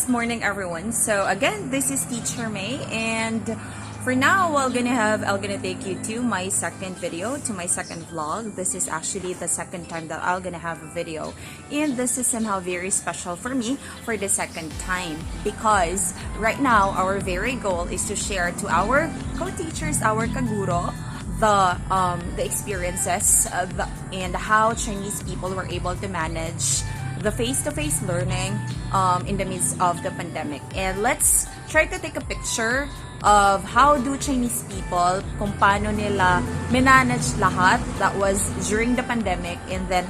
blessed morning, everyone. So again, this is Teacher May, and for now, I'm gonna take you to my second video, to my second vlog. This is actually the second time that I'm gonna have a video, and this is somehow very special for me for the second time because right now our very goal is to share to our co-teachers, our kaguro, the experiences and how Chinese people were able to manage the face-to-face learning in the midst of the pandemic. And let's try to take a picture of how do Chinese people, kung paano nila manage lahat that was during the pandemic and then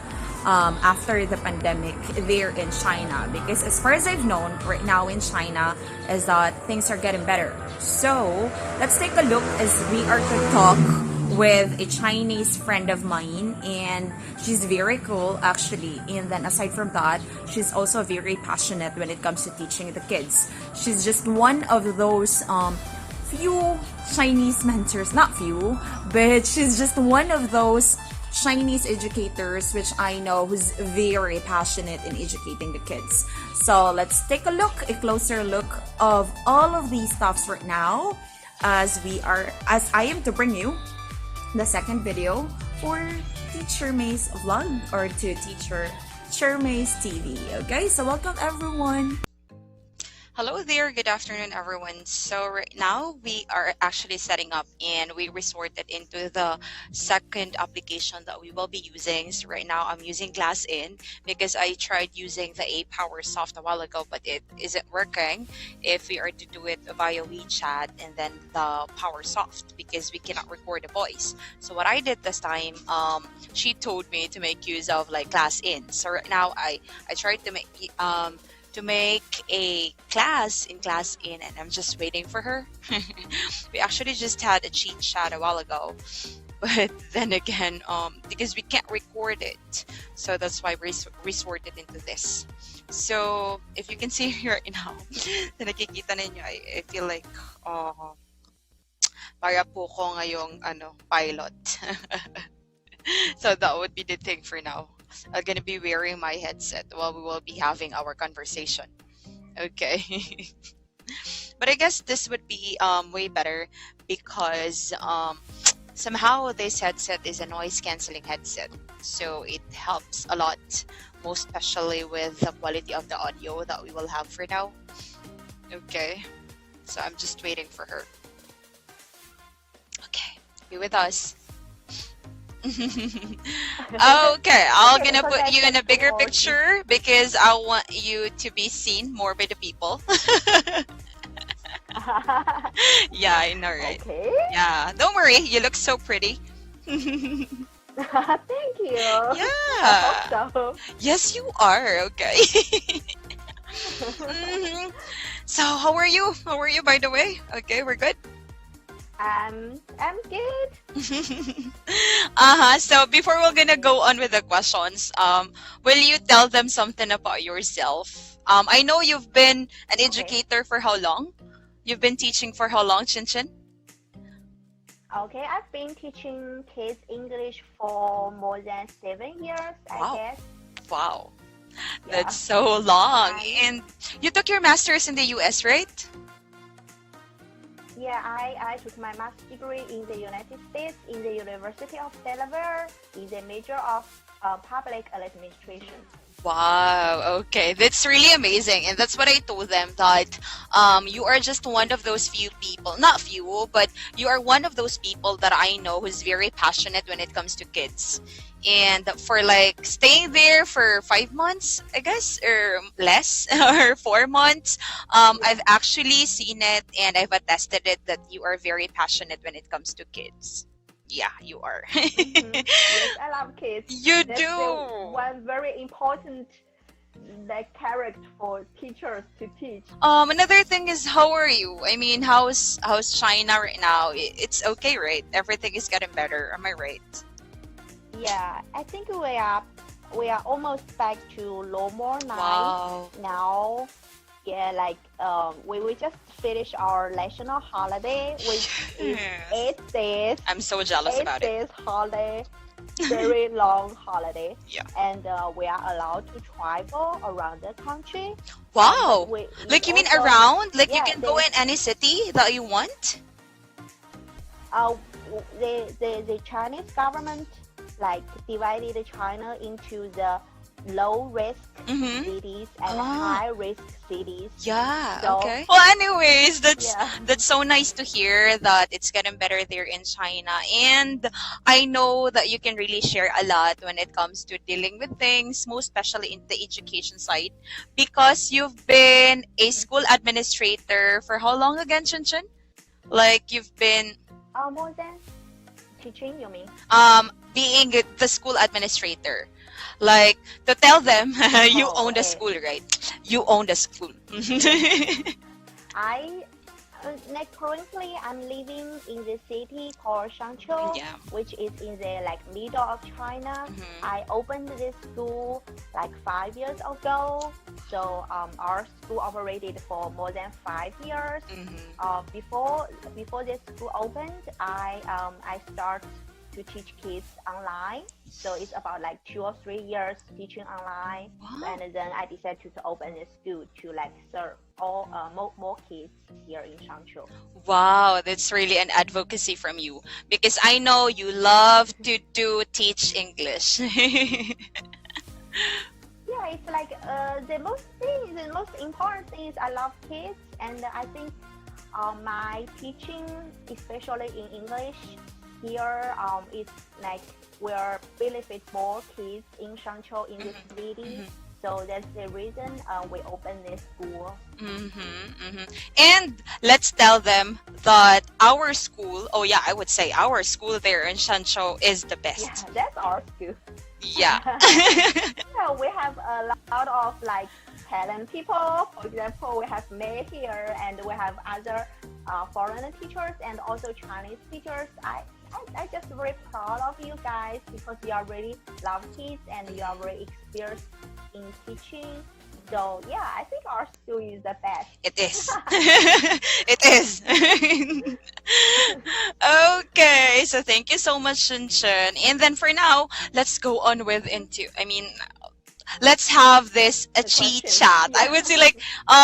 after the pandemic there in China. Because as far as I've known, right now in China is that things are getting better. So let's take a look as we are to talk with a Chinese friend of mine, and she's very cool actually. And then aside from that, she's also very passionate when it comes to teaching the kids. She's just one of those few Chinese mentors, not few, but she's just one of those Chinese educators which I know who's very passionate in educating the kids. So let's take a closer look of all of these stuffs right now as I am to bring you the second video for Teacher May's vlog, or to Teacher May's TV. Okay, so welcome everyone. Hello there, good afternoon everyone. So right now we are actually setting up and we resorted into the second application that we will be using. So right now I'm using GlassIn because I tried using the A Power Soft a while ago, but it isn't working if we are to do it via WeChat and then the Power Soft because we cannot record a voice. So what I did this time, she told me to make use of like GlassIn. So right now I tried to make a class in GlassIn, and I'm just waiting for her. We actually just had a Chit-chat a while ago, but then again, because we can't record it, so that's why we resorted into this. So if you can see here now, na nakikita ninyo, I feel like para po ko ngayong pilot. So that would be the thing for now. I'm gonna be wearing my headset while we will be having our conversation. Okay. But I guess this would be way better because somehow this headset is a noise cancelling headset, so it helps a lot, most especially with the quality of the audio that we will have for now. Okay, so I'm just waiting for her. Okay, be with us. Okay, I'm gonna put you in a bigger picture because I want you to be seen more by the people. Yeah, I know, right? Okay. Yeah, don't worry, you look so pretty. Thank you. Yeah. I hope so. Yes, you are. Okay. Mhm. So, how are you? How are you, by the way? Okay, we're good. I'm good. So before we're gonna go on with the questions, will you tell them something about yourself? I know you've been an educator for how long? You've been teaching for how long, Chin Chin? Okay, I've been teaching kids English for more than 7 years, Wow. I guess. Wow, Yeah. that's so long. Nice. And you took your master's in the US, right? Yeah, I took my master's degree in the United States in the University of Delaware in the major of public administration. Wow, okay, that's really amazing. And that's what I told them, that you are just one of those few people, not few, but you are one of those people that I know who's very passionate when it comes to kids. And for like staying there for 5 months, I guess, or less, or 4 months, I've actually seen it and I've attested it that you are very passionate when it comes to kids. Yeah, you are. Yes, I love kids. You That's do. one very important character for teachers to teach. Another thing is, how are you? I mean, how's China right now? It's okay, right? Everything is getting better. Am I right? Yeah, I think we are almost back to normal Wow. now. Yeah, like we just finished our national holiday, which is 8 days. I'm so jealous about it. 8 days holiday. very long holiday, Yeah. and we are allowed to travel around the country. But Wow. we Like you mean also, around? Like you yeah, can go in any city that you want? uh, the Chinese government like divided China into the low risk Mm-hmm. cities and Ah. high risk cities. Yeah, So okay. Well, anyways, yeah. that's so nice to hear that it's getting better there in China. And I know that you can really share a lot when it comes to dealing with things, most especially in the education side, because you've been a school administrator for how long again, Chunchin? Like you've been More than teaching, you mean? being the school administrator. Like to tell them you Oh, own the school, right? You own the school. I like currently I'm living in the city called Shangqiu, Yeah. which is in the like middle of China. Mhm. I opened this school like 5 years ago. So our school operated for more than 5 years. Mhm. Before this school opened, I start to teach kids online. So it's about like 2 or 3 years teaching online, Wow. and then I decided to open a school to like serve all more kids here in Shangqiu. Wow, that's really an advocacy from you because I know you love to do teach English. Yeah, it's like the most important thing is I love kids, and I think my teaching, especially in English, here is like will benefit more kids in Shangqiu in the city. So that's the reason we opened this school. And let's tell them that our school, oh yeah, I would say our school there in Shanshou is the Yeah, best. that's our school. Yeah. Yeah, we have a lot of like talent people. For example, we have May here, and we have other foreign teachers and also Chinese teachers. I just very proud of you guys because you are really love kids and you are very experienced in teaching. So yeah, I think our school is the best. It is. It is. Okay, so thank you so much, Shinshin. And then for now, let's go on with into, I mean, let's have this a The cheat questions. chat. I Yeah. would say like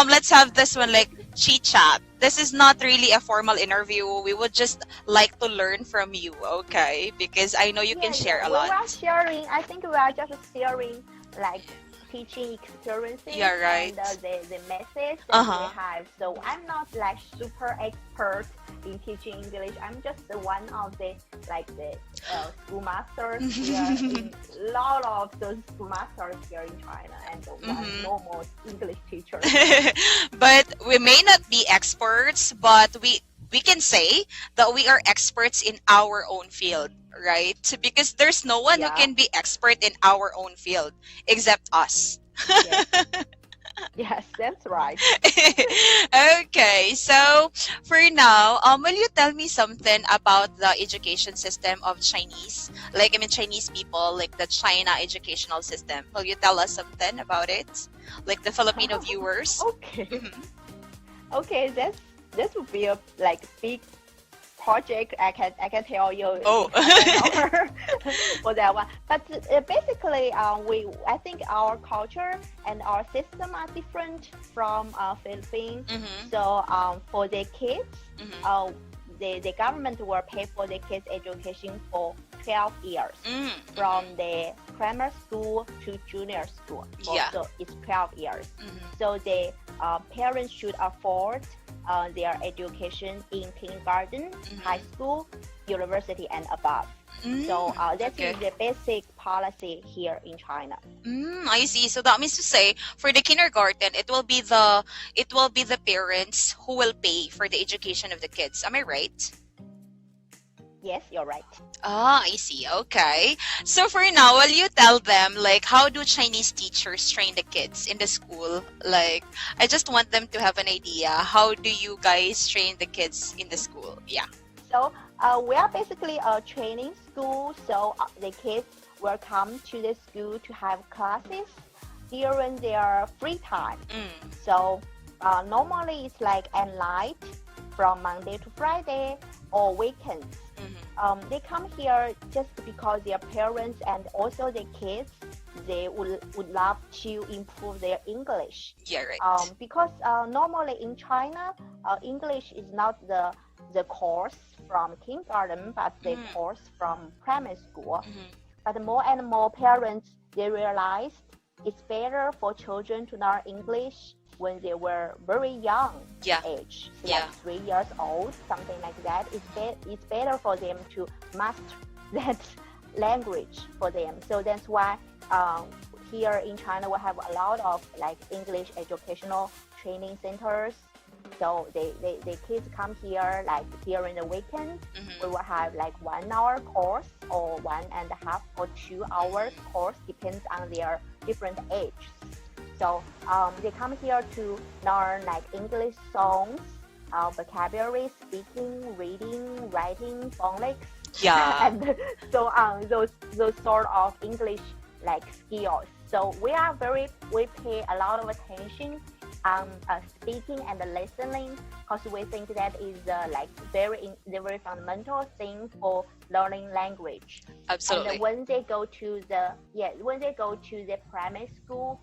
let's have this one like cheat chat. This is not really a formal interview. We would just like to learn from you, okay? Because I know you can share a We lot. are sharing. I think we are just sharing like teaching experiences Yeah, right. and the message that Uh-huh. we have. So I'm not like super expert in teaching English. I'm just one of the like the school masters here. In lot of those school masters here in China and one normal English teacher. But we may not be experts, but we can say that we are experts in our own field, right? Because there's no one who Yeah. can be expert in our own field except us. Yes. Yes, that's right. Okay, so for now, will you tell me something about the education system of Chinese? Like, I mean, Chinese people, like the China educational system. Will you tell us something about it? Like the Filipino viewers? Okay. Mhm. Okay, this would be a like big project. I can tell you Oh. in half an hour for that one. But basically, I think our culture and our system are different from Philippines. Mhm. So for the kids, Mhm. the government will pay for the kids' education for 12 years. Mm. From the primary school to junior school. Yeah. So it's 12 years. Mhm. So the parents should afford their education in kindergarten, high school, university, and above. So that okay. is the basic policy here in China. I see. So that means to say, for the kindergarten, it will be the parents who will pay for the education of the kids. Am I right? Yes, you're right. Ah, I see. Okay. So for now, will you tell them like how do Chinese teachers train the kids in the school? Like, I just want them to have an idea. How do you guys train the kids in the school? Yeah. So we are basically a training school. So the kids will come to the school to have classes during their free time. So normally it's like at night from Monday to Friday or weekends. They come here just because their parents and also the kids, they would love to improve their English. Yeah, right. Because normally in China, English is not the course from kindergarten, but the course from primary school. But more and more parents, they realized it's better for children to learn English when they were very young age, like 3 years old, something like that. It's better for them to master that language for them. So that's why here in China we have a lot of like English educational training centers. So the kids come here like during the weekend. We will have like 1 hour course or 1.5 or 2 hours course, depends on their different age. So they come here to learn like English songs, vocabulary, speaking, reading, writing, phonics, and so on. Those sort of English like skills. So we pay a lot of attention on speaking and listening, because we think that is like the very fundamental thing for learning language. Absolutely. And when they go to the primary school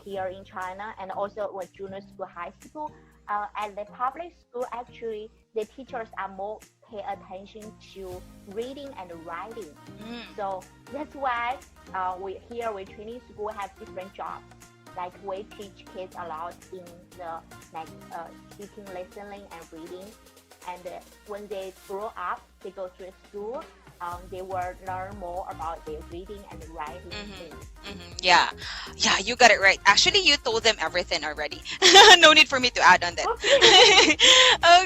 here in China, and also when junior school, high school, at the public school, actually the teachers are more pay attention to reading and writing. So that's why we training school have different jobs. Like we teach kids a lot in the like speaking, listening, and reading. And when they grow up, they go to school. They will learn more about their reading and writing things. Yeah, you got it right. Actually, you told them everything already. No need for me to add on that.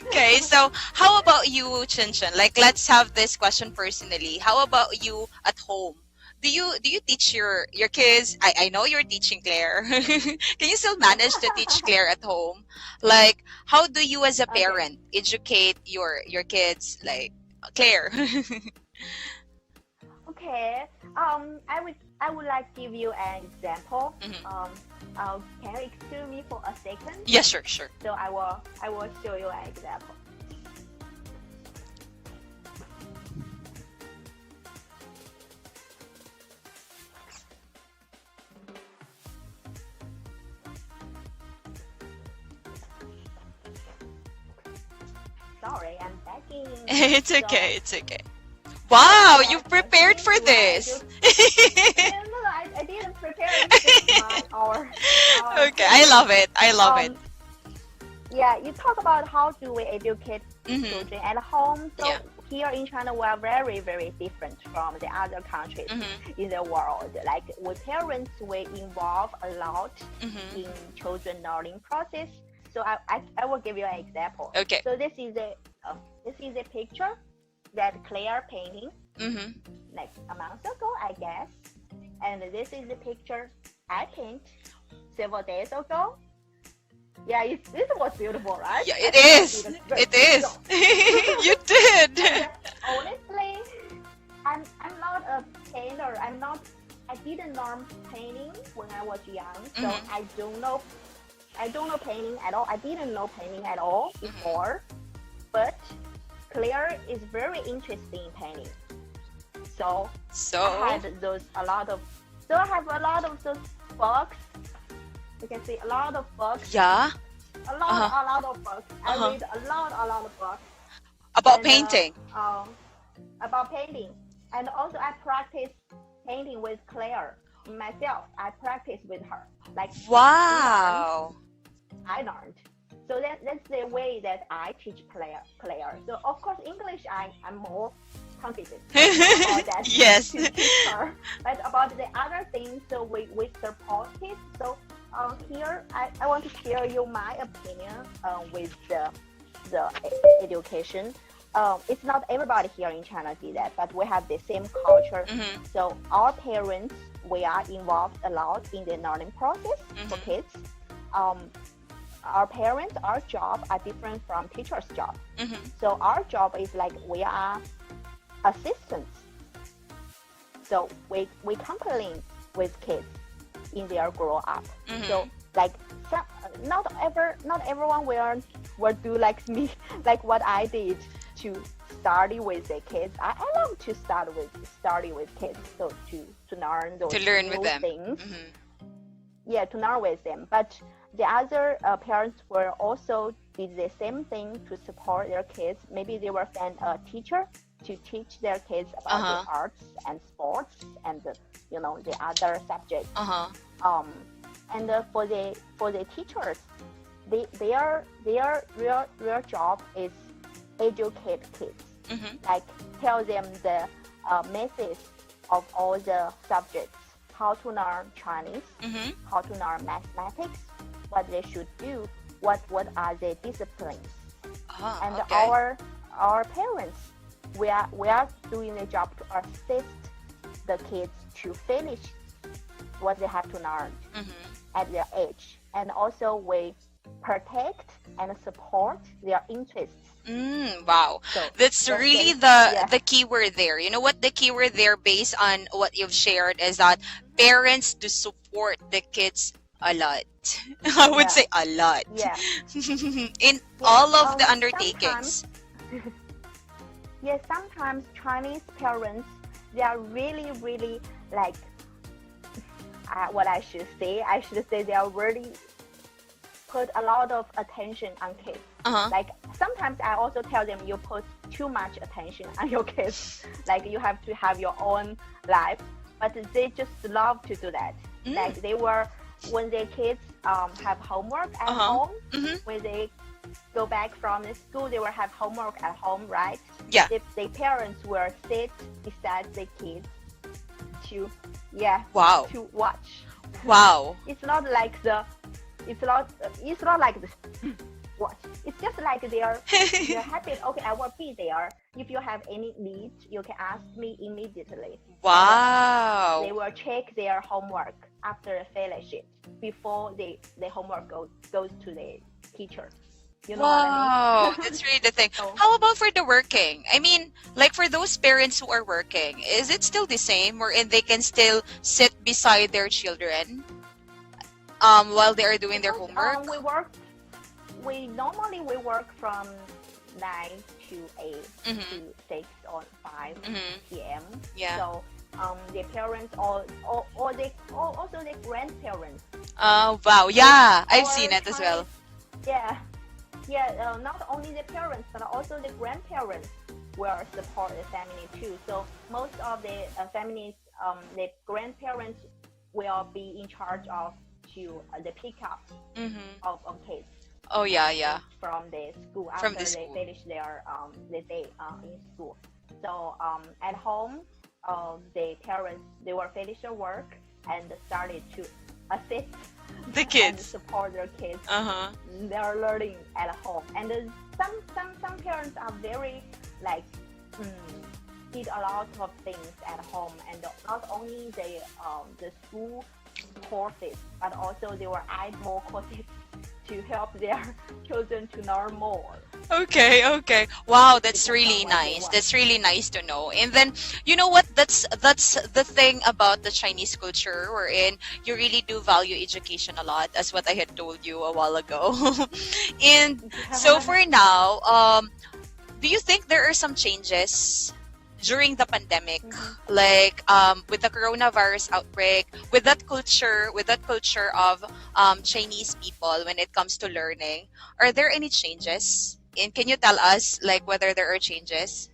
Okay, so how about you, Chen Chen? Like, let's have this question personally. How about you at home? Do you teach your kids? I know you're teaching Claire. Can you still manage to teach Claire at home? Like, how do you as a parent educate your kids, like Claire? Okay. I would like to give you an example. Can you excuse me for a second? Yeah, sure. So I will show you an example. Sorry, I'm begging. It's okay. It's okay. Wow, you prepared for this. No, I didn't prepare it our Okay, I love it. I love it. Yeah, you talk about how do we educate children at home. So here in China, we are very, very different from the other countries in the world. Like with parents, we involve a lot in children learning process. So I will give you an example. Okay. So this is a picture that Claire painting like a month ago, I guess. And this is the picture I paint several days ago. Yeah, this was beautiful, right? Yeah, it is. It is. You did. Honestly, I'm not a painter. I didn't learn painting when I was young, so I don't know painting at all. I didn't know painting at all before, but Claire is very interested in painting. So I have a lot of those books. You can see a lot of books. Yeah. A lot of books. I read a lot of books about painting. About painting, and also I practice painting with Claire myself. I practice with her. Like wow. I learned. So that's the way that I teach Claire. So of course English I'm more confident about that. Yes. To teach her. But about the other things, so we support it. So here I want to share you my opinion with the education. It's not everybody here in China do that, but we have the same culture. So our parents, we are involved a lot in the learning process for kids. Our parents, our job are different from teachers' job. So our job is like we are assistants. So we complement with kids in their grow up. So like not everyone will do like me, like what I did to study with the kids. I love to study with kids, so to learn those To learn with new them. things. Mm-hmm. Yeah, to learn with them. But the other parents will also did the same thing to support their kids. Maybe they will send a teacher to teach their kids about the arts and sports and the other subjects. And for the teachers, their real job is educate kids. Like tell them the message of all the subjects, how to learn Chinese, how to learn mathematics, what they should do, what are the disciplines. And okay. our parents, we are doing the job to assist the kids to finish what they have to learn at their age. And also we protect and support their interests. Wow, So that's really the key word there. You know what, the key word there, based on what you've shared, is that parents to support the kids a lot. I would say a lot. Yeah. In all of the Sometimes, undertakings. sometimes Chinese parents, they are really, really like, what I should say they are really put a lot of attention on kids. Like sometimes I also tell them you put too much attention on your kids. Like you have to have your own life, but they just love to do that. Like when their kids have homework at home, when they go back from the school, they will have homework at home, right? Yeah. The parents will sit beside the kids to to watch. Wow. It's not like the watch. It's just like their habit. Okay, I will be there. If you have any needs, you can ask me immediately. Wow. They will check their homework after they finish it before the homework goes to the teacher. You know what I mean? That's really the thing. How about for the working? I mean, like for those parents who are working, is it still the same, wherein they can still sit beside their children while they are doing their homework? We normally work from 9 to 8 to 6 or 5 p.m. Yeah. So the parents or also the grandparents. Oh wow, yeah, I've seen it as well. Not only the parents but also the grandparents will support the family too. So most of the families, the grandparents will be in charge of the pickup of kids. Oh yeah. From the school From after the school. they finish their the day in school. So at home, the parents, they will finish their work and started to assist The and kids. support their kids. They're learning at home. And some parents are very like did a lot of things at home, and not only the school courses, but also they will add more courses to help their children to learn more. Okay. Wow, that's Depends really on what they nice. want. That's really nice to know. And then, you know what? That's the thing about the Chinese culture, wherein you really do value education a lot, as what I had told you a while ago. And so for now, do you think there are some changes during the pandemic, like with the coronavirus outbreak, with that culture of Chinese people when it comes to learning? Are there any changes? And can you tell us like whether there are changes?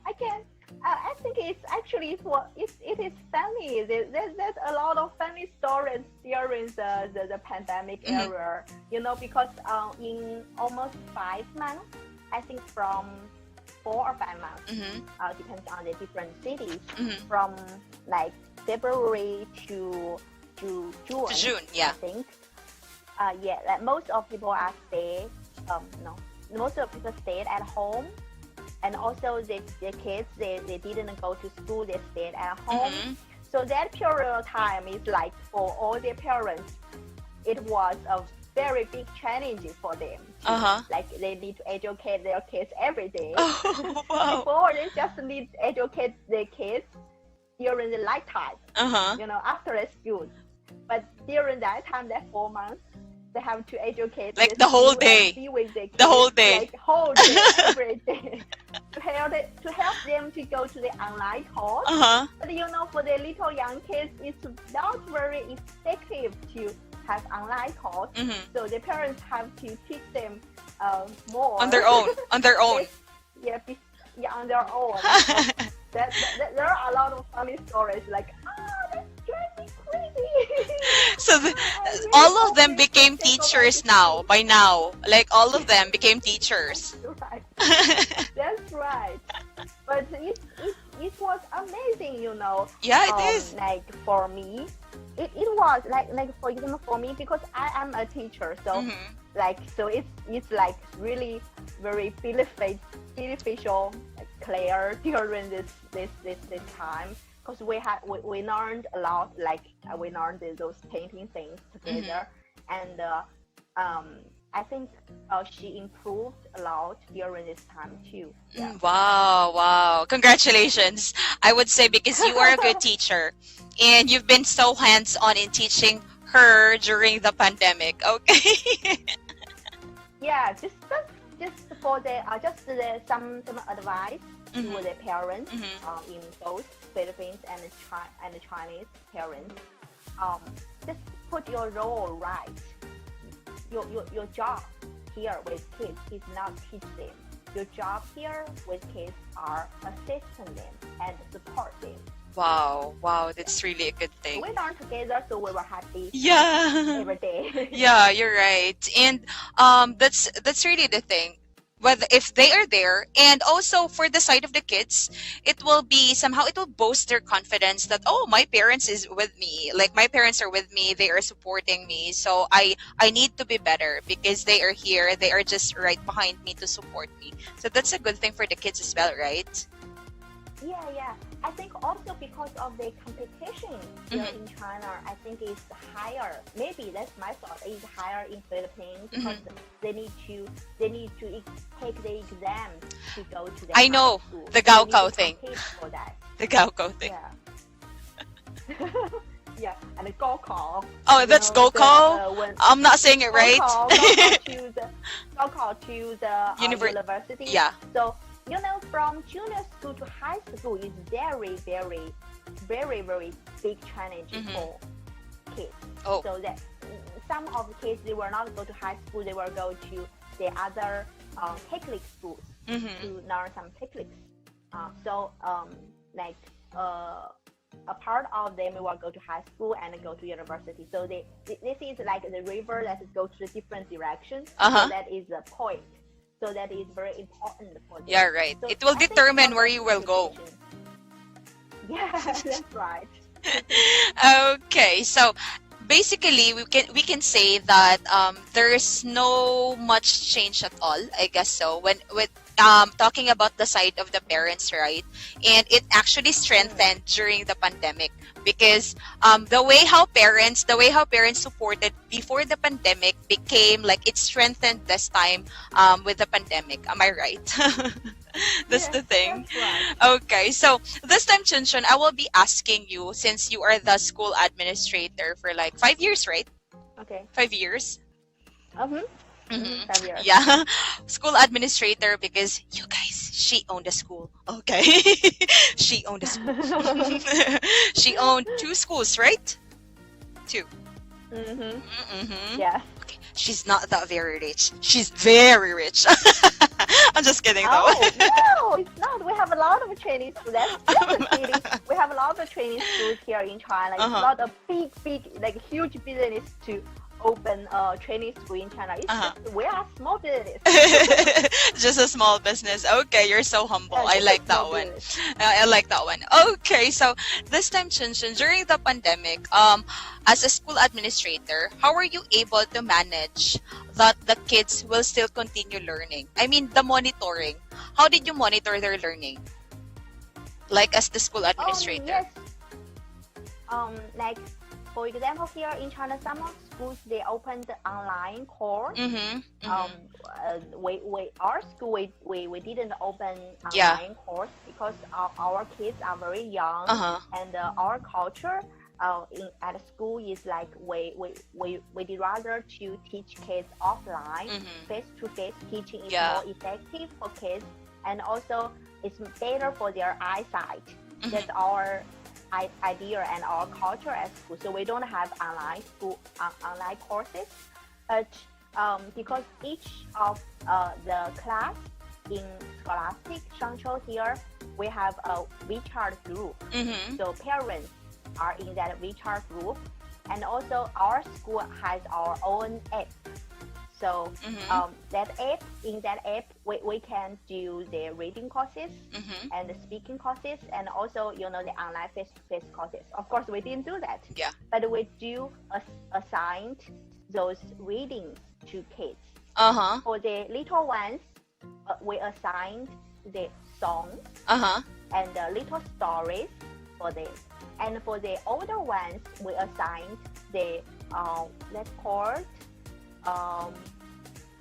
I think it's actually it is funny. There's a lot of funny stories during the pandemic era. You know, because in almost 5 months, I think from 4 or 5 months, depends on the different cities, from like February to June. Yeah. I think. Like most of people are most of people stayed at home, and also the kids they didn't go to school, they stayed at home. So that period of time is like for all the parents, it was a very big challenge for them. Like they need to educate their kids every day. Oh, wow. Before they just need to educate their kids during the night time, after the school. But during that time, that 4 months, they have to educate Like the the whole school and day. be with the kids The whole day. like whole day, every day, to help them to go to the online course. Uh-huh. But you know, for the little young kids, it's not very effective to have online course. Mm-hmm. So the parents have to teach them more On their own. On their own. yeah, on their own. There are a lot of funny stories like, that's driving crazy. So I really all of hope them they became take over teachers this now, thing. by now. Like all of them became teachers. That's right. That's right. But it was amazing, you know. Yeah, it is. Like for me, it was like for example for me, because I am a teacher, so Mm-hmm. like so it's like really very beneficial, like, clear during this time, because we learned a lot, like we learned those painting things together, and I think she improved a lot during this time too. Yeah. Wow, wow. Congratulations. I would say because you are a good teacher and you've been so hands-on in teaching her during the pandemic. Okay. Yeah, just for the some advice to the parents in both Philippines and the Chinese parents. Just put your role right. Your job here with kids is not teach them. Your job here with kids are assisting them and support them. Wow, wow. That's really a good thing. We learn together, so we were happy Yeah. every day. Yeah, you're right. And that's really the thing. Whether if they are there, and also for the side of the kids, it will boost their confidence that, oh, my parents is with me. Like my parents are with me, they are supporting me. So I need to be better because they are here. They are just right behind me to support me. So that's a good thing for the kids as well, right? Yeah. I think also because of the competition here in China, I think it's higher. Maybe that's my thought. It's higher in Philippines because they need to take the exam to go to the I high know, school. the They need Gaokao to thing. compete for that. The Gaokao thing. Yeah. Yeah, and the Gaokao. Oh, You that's know, Gaokao? when I'm not saying it right. Gaokao to the university. Yeah. So, you know, from junior school to high school is very, very, very, very big challenge for kids. Oh. So that some of the kids, they will not go to high school, they will go to the other technical schools to learn some techniques. A part of them will go to high school and go to university. So this is like the river that goes to different directions. So that is the point. So that is very important for them. Yeah, right. So It will I think determine about where you will go. competition. Yeah, that's right. Okay, so basically we can say that there is no much change at all, I guess so, when with talking about the side of the parents, right? And it actually strengthened during the pandemic because the way how parents supported before the pandemic became like it strengthened this time with the pandemic. Am I right? That's the thing. That's right. Okay, so this time, Chunchun, I will be asking you, since you are the school administrator for like 5 years, right? Okay. 5 years? 5 years. Yeah, school administrator because you guys, she owned a school. Okay, she owned a school. She owned 2 schools, right? 2. Yeah. Okay. She's not that very rich. She's very rich. I'm just kidding though. Oh, no, it's not. We have a lot of training schools. That's the kidding. We have a lot of training schools here in China. It's not a big, like huge business to open a training school in China. It's just, we are small business. Just a small business. Okay, you're so humble. Yeah, I just a like that small one. business. I like that one. Okay, so this time, Chunchun, during the pandemic, as a school administrator, how are you able to manage that the kids will still continue learning? I mean, the monitoring. How did you monitor their learning? Like as the school administrator. Yes. Like for example, here in China, some of schools they opened online course. Our school we didn't open online course because our kids are very young and our culture at school is like we'd rather to teach kids offline. Face-to-face teaching is Yeah. more effective for kids, and also it's better for their eyesight. That's our idea and our culture at school. So we don't have online courses, but because each of the class in Scholastic Shangzhou here, we have a WeChat group. So parents are in that WeChat group, and also our school has our own app. So in that app, we can do the reading courses and the speaking courses, and also the online face-to-face courses. Of course, we didn't do that. Yeah. But we do assigned those readings to kids. For the little ones, we assigned the songs and the little stories for them. And for the older ones, we assigned the let's call it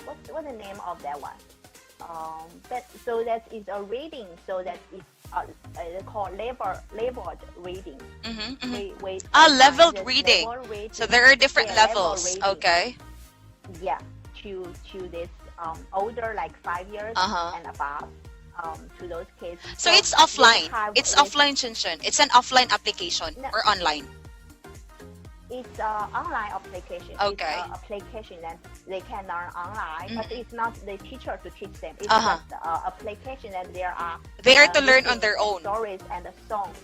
what's the name of that one? That is a reading. So that is called leveled reading. We Leveled this reading. level reading. So there are different Yeah, level levels. reading. Okay. Yeah, to this older, like 5 years and above, to those kids. So it's they offline. have It's this- offline, Shinshin. It's an offline application No. or online. It's an online application. Okay. It's an application that they can learn online, but it's not the teacher to teach them. It's Uh-huh. just an application that there are They are to learn on readings their and own. stories and songs.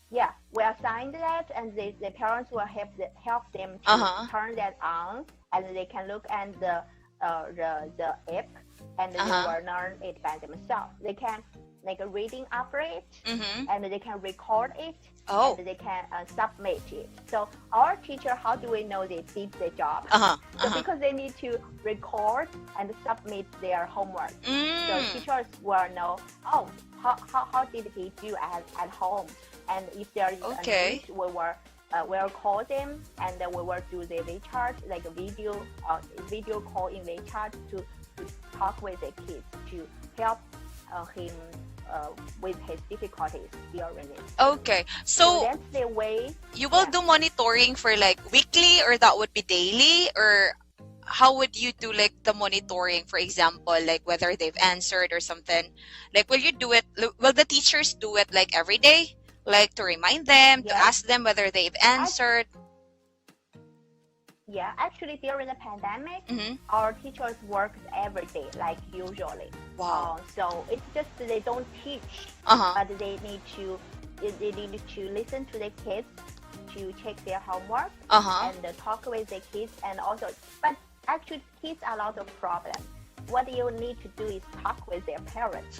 Yeah, we assigned that, and the parents will help them to turn that on, and they can look at the app, and they will learn it by themselves. They can make a reading after it, and they can record it, Oh. and they can submit it. So our teacher, how do we know they did the job? So because they need to record and submit their homework. So teachers will know, how did he do at home? And if there is a need, we'll call them, and then we will do the WeChat, like a video call in WeChat to talk with the kids to help him with his difficulties during it. Okay. So So that's the way. you will Yeah. do monitoring for like weekly, or that would be daily, or how would you do like the monitoring, for example, like whether they've answered or something? Like, will you do it? Will the teachers do it like every day, like to remind them, to Yes. ask them whether they've answered? Yeah, actually during the pandemic, Mm-hmm. our teachers worked every day, like usually. Wow. So it's just that they don't teach, but they need to listen to the kids, to check their homework, and talk with the kids, and also, but actually kids are a lot of problems. What you need to do is talk with their parents.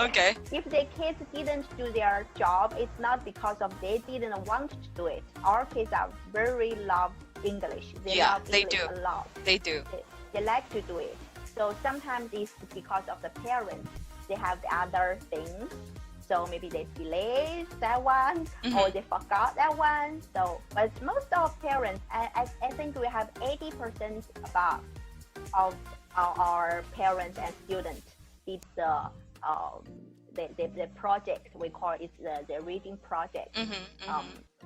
Okay. If the kids didn't do their job, it's not because of they didn't want to do it. Our kids are very love English. They love they English do. a lot. They do. They like to do it. So sometimes it's because of the parents. They have the other things. So maybe they delay that one, or they forgot that one. So, but most of parents, I think we have 80% above of our parents and students did the project. We call it the reading project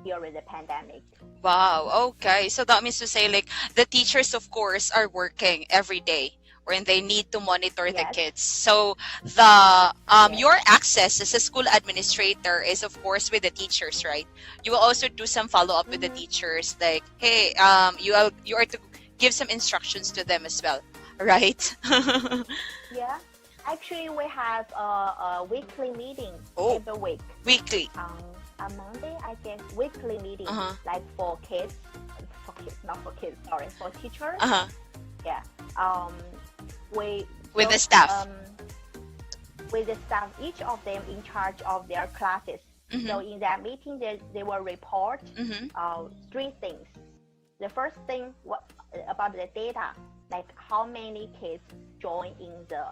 during the pandemic. Wow. Okay. So that means to say, like, the teachers, of course, are working every day, and they need to monitor the Yes. kids. So the your access as a school administrator is, of course, with the teachers, right? You will also do some follow up with the teachers, like, hey, you are to give some instructions to them as well, right? Yeah, actually we have a weekly meeting every week. Weekly. On Monday, I guess weekly meeting, like for kids, not for kids, sorry, for teachers. Yeah. With the staff. With the staff, each of them in charge of their classes. So in that meeting, they will report 3 things. The first thing about the data, like how many kids join in the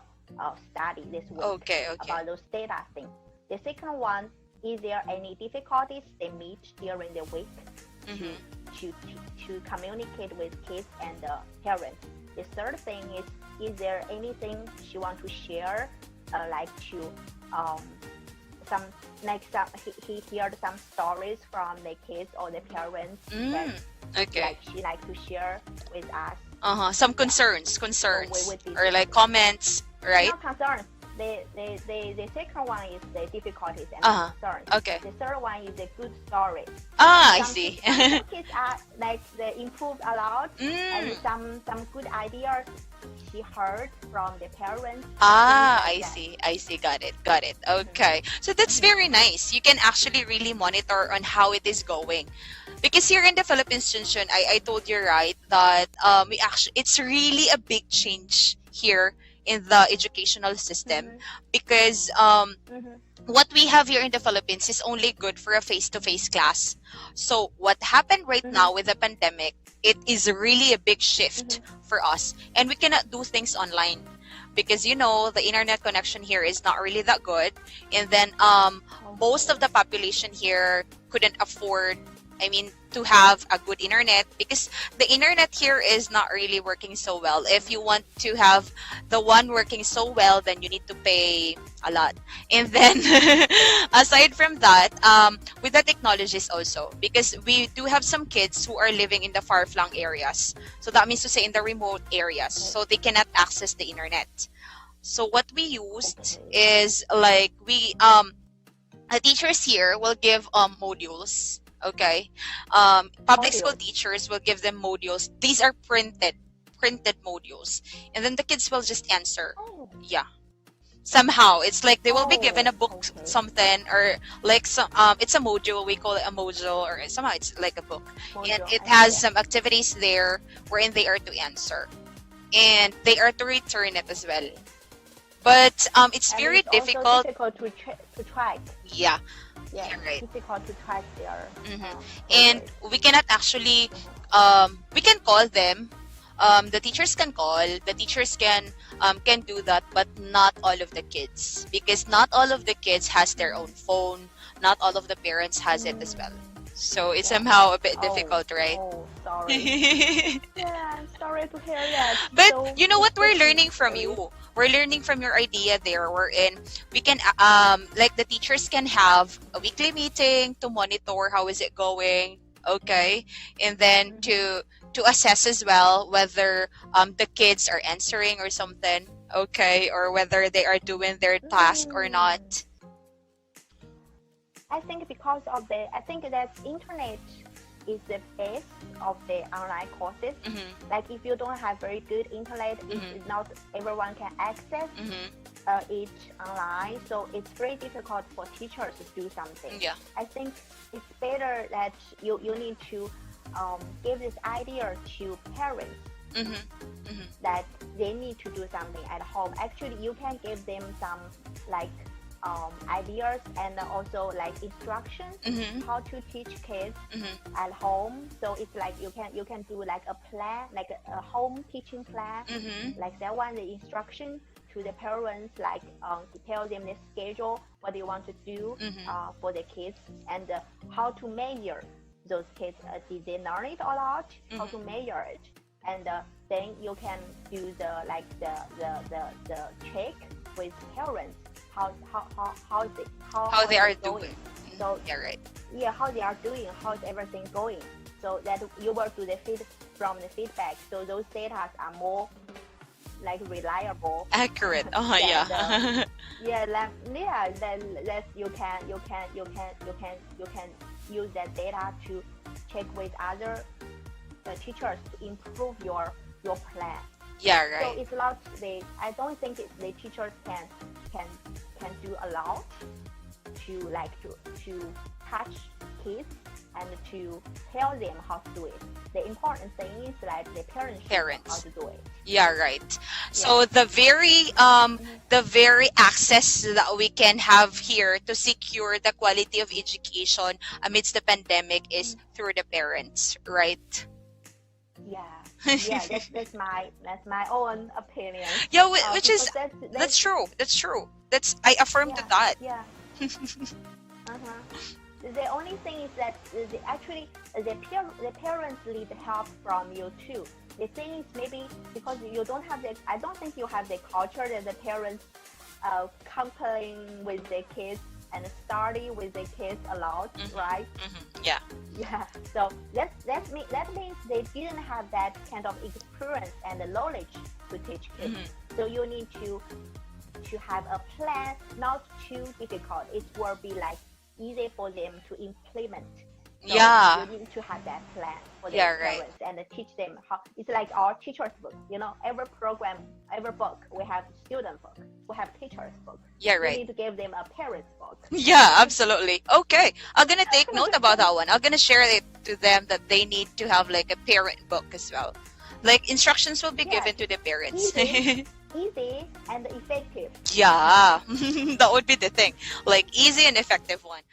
study this week. Okay. About those data things. The second one, is there any difficulties they meet during the week to communicate with kids and the parents. The third thing is there anything she wants to share, like to some like some he heard some stories from the kids or the parents that Okay. like she like to share with us. Some Yeah. So we concerns, would be or like comments, right? not concerns. The second one is the difficulties and Uh-huh. concerns. Okay. The third one is the good story. I Some see. some kids are like they improved a lot, and Mm. some good ideas she heard from the parents. I Things like see. I see. Got it. Got it. that. Okay. So that's very nice. You can actually really monitor on how it is going. Because here in the Philippines, Chunshan, I told you right that we actually it's really a big change here in the educational system, because what we have here in the Philippines is only good for a face-to-face class. So what happened right now with the pandemic, it is really a big shift for us, and we cannot do things online because the internet connection here is not really that good, and then most of the population here couldn't afford, to have a good internet, because the internet here is not really working so well. If you want to have the one working so well, then you need to pay a lot. And then aside from that, with the technologies also, because we do have some kids who are living in the far-flung areas, so that means to say in the remote areas, so they cannot access the internet. So what we used is like the teachers here will give modules. Okay, public school Modules. teachers will give them modules. These are printed modules, and then the kids will just answer. Oh, Yeah, somehow it's like they will be given a book, okay. something, or like some it's a module. We call it a module, or somehow it's like a book, and Module, it I has see. some activities there wherein they are to answer, and they are to return it as well. But it's And very it's also difficult. difficult to track. Yeah, Yeah, you're right. difficult to track their And progress. we cannot actually we can call them. The teachers can call, the teachers can do that, but not all of the kids, because not all of the kids has their own phone, not all of the parents has it as well, so it's Yeah. somehow a bit Oh, difficult, right? oh, sorry. Yeah, I'm sorry to hear that. But So you know what, we're especially learning from for you. We're learning from your idea there, wherein we can like the teachers can have a weekly meeting to monitor how is it going, okay, and then to assess as well whether the kids are answering or something, okay, or whether they are doing their task or not. I think because of I think that internet is the base of the online courses. Like if you don't have very good internet, it's not everyone can access it online. So it's very difficult for teachers to do something. Yeah. I think it's better that you need to give this idea to parents that they need to do something at home. Actually, you can give them some like ideas and also like instructions how to teach kids at home. So it's like you can do like a plan, like a home teaching plan, like that one, the instruction to the parents, like to tell them the schedule, what they want to do for the kids, and how to measure those kids. Did they learn it or not? How to measure it, and then you can do the check with parents. How They are going. doing. So Yeah, right. yeah, how they are doing, how's everything going, so that you will do the feedback. So those data are more like reliable, Accurate. then Yeah. then that you can use that data to check with other teachers to improve your plan. Yeah, So right. it's not I don't think the teachers can do a lot to touch kids and to tell them how to do it. The important thing is that the parents should know how to do it. Yeah, right. So the very access that we can have here to secure the quality of education amidst the pandemic is through the parents, right? Yeah, that's my own opinion. Yeah, which Because is that's true. That's true. I affirm to that. Yeah. The only thing is that the parents need help from you too. The thing is maybe because you don't have I don't think you have the culture that the parents complain with the kids and study with the kids a lot, right? Yeah. Yeah. So that means they didn't have that kind of experience and knowledge to teach kids. So you need to have a plan, not too difficult. It will be like easy for them to implement. So Yeah. you need to have that plan for Yeah, their right. parents and teach them how. It's like our teacher's book. Every program, every book, we have student book, we have teacher's book. Yeah, You right. need to give them a parent's book. Yeah, absolutely. Okay, I'm gonna take note about that one. I'm gonna share it to them that they need to have like a parent book as well. Like instructions will be Yes. given to the parents. Easy and effective. Yeah, that would be the thing. Like easy and effective one.